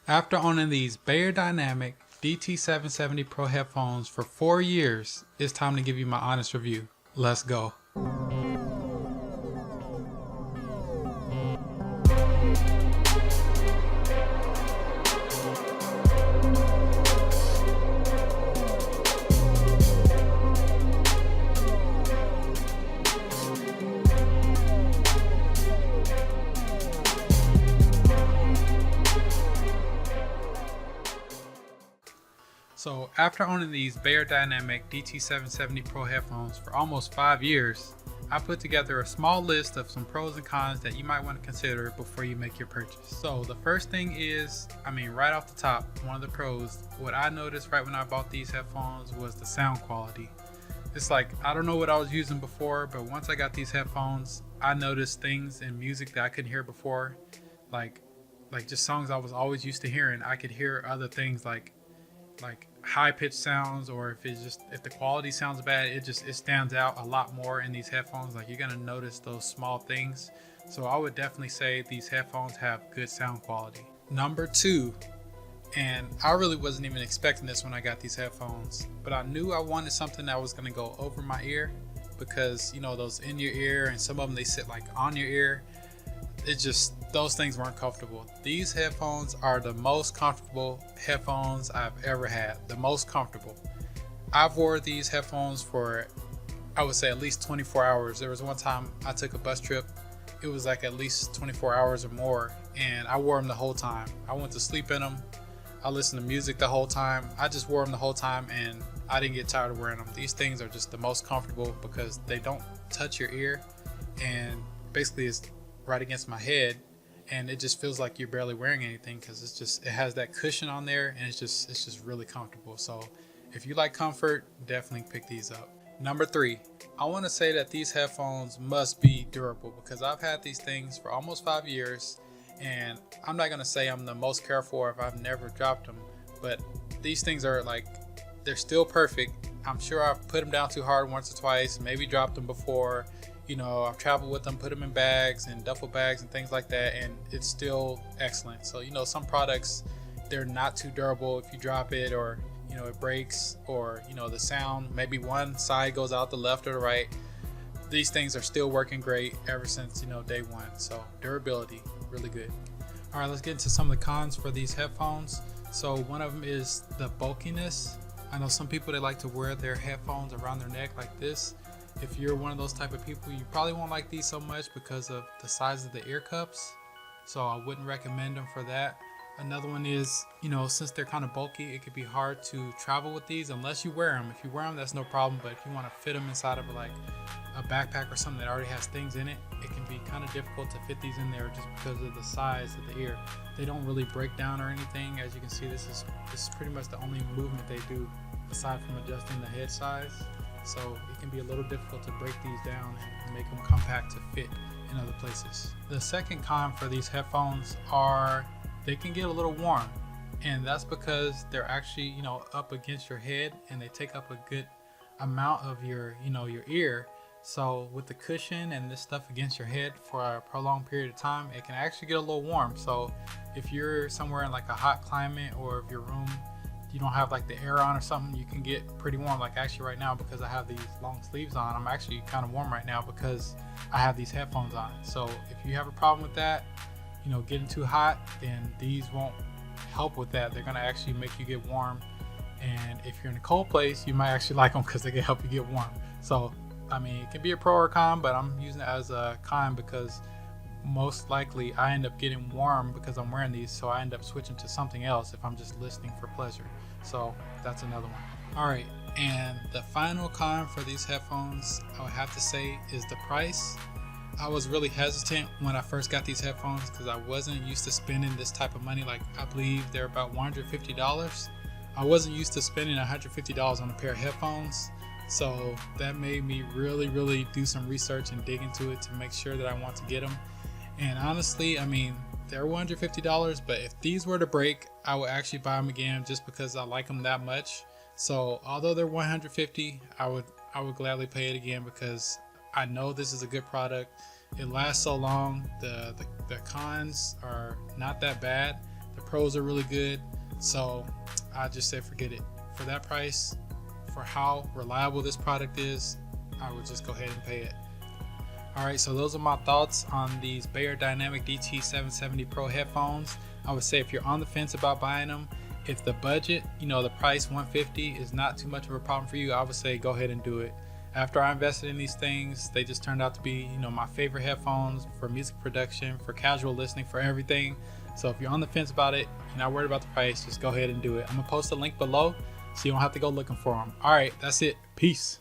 After owning these Beyerdynamic DT 770 Pro headphones for 4 years, it's time to give you my honest review. Let's go. So after owning these Beyerdynamic DT 770 Pro headphones for almost 5 years, I put together a small list of some pros and cons that you might want to consider before you make your purchase. So the first thing is, right off the top, one of the pros, what I noticed right when I bought these headphones was the sound quality. It's like, I don't know what I was using before, but once I got these headphones, I noticed things in music that I couldn't hear before, like just songs I was always used to hearing. I could hear other things like high-pitched sounds, or if the quality sounds bad, it stands out a lot more in these headphones. Like, you're gonna notice those small things. So I would definitely say these headphones have good sound quality. Number two, and I really wasn't even expecting this when I got these headphones, but I knew I wanted something that was gonna go over my ear, because those in your ear, and some of them they sit like on your ear. Those things weren't comfortable. These headphones are the most comfortable headphones I've ever had. The most comfortable. I've wore these headphones for, I would say, at least 24 hours. There was one time I took a bus trip. It was like at least 24 hours or more, and I wore them the whole time. I went to sleep in them. I listened to music the whole time. I just wore them the whole time, and I didn't get tired of wearing them. These things are just the most comfortable because they don't touch your ear, and basically it's right against my head, and it just feels like you're barely wearing anything because it has that cushion on there, and it's just really comfortable. So if you like comfort, definitely pick these up. Number three, I want to say that these headphones must be durable, because I've had these things for almost 5 years, and I'm not going to say I'm the most careful or if I've never dropped them, but these things are they're still perfect. I'm sure I've put them down too hard once or twice, maybe dropped them before. I've traveled with them, put them in bags and duffel bags and things like that, and it's still excellent. So, some products, they're not too durable. If you drop it, or, it breaks, or, the sound, maybe one side goes out the left or the right. These things are still working great ever since, day one. So durability, really good. All right, let's get into some of the cons for these headphones. So one of them is the bulkiness. I know some people, they like to wear their headphones around their neck like this. If you're one of those type of people, you probably won't like these so much because of the size of the ear cups. So I wouldn't recommend them for that. Another one is, since they're kind of bulky, it could be hard to travel with these unless you wear them. If you wear them, that's no problem. But if you want to fit them inside of a backpack or something that already has things in it, it can be kind of difficult to fit these in there just because of the size of the ear. They don't really break down or anything. As you can see, this is pretty much the only movement they do aside from adjusting the head size. So it can be a little difficult to break these down and make them compact to fit in other places. The second con for these headphones are they can get a little warm, and that's because they're actually up against your head, and they take up a good amount of your your ear. So with the cushion and this stuff against your head for a prolonged period of time, it can actually get a little warm. So if you're somewhere in a hot climate, or if your room you don't have the air on or something, you can get pretty warm. Actually right now, because I have these long sleeves on, I'm actually kind of warm right now because I have these headphones on. So if you have a problem with that, getting too hot, then these won't help with that. They're gonna actually make you get warm. And if you're in a cold place, you might actually like them because they can help you get warm. So it can be a pro or con, but I'm using it as a con because most likely I end up getting warm because I'm wearing these, so I end up switching to something else if I'm just listening for pleasure. So that's another one. All right, and the final con for these headphones, I would have to say, is the price. I was really hesitant when I first got these headphones because I wasn't used to spending this type of money. I believe they're about $150. I wasn't used to spending $150 on a pair of headphones. So that made me really do some research and dig into it to make sure that I want to get them. And honestly, they're $150, but if these were to break, I would actually buy them again just because I like them that much. So although they're $150, I would gladly pay it again because I know this is a good product. It lasts so long. The cons are not that bad. The pros are really good. So I just say forget it. For that price, for how reliable this product is, I would just go ahead and pay it. Alright, so those are my thoughts on these Beyerdynamic DT 770 Pro headphones. I would say if you're on the fence about buying them, if the budget, the price $150 is not too much of a problem for you, I would say go ahead and do it. After I invested in these things, they just turned out to be, my favorite headphones for music production, for casual listening, for everything. So if you're on the fence about it, you're not worried about the price, just go ahead and do it. I'm gonna post a link below so you don't have to go looking for them. Alright, that's it. Peace.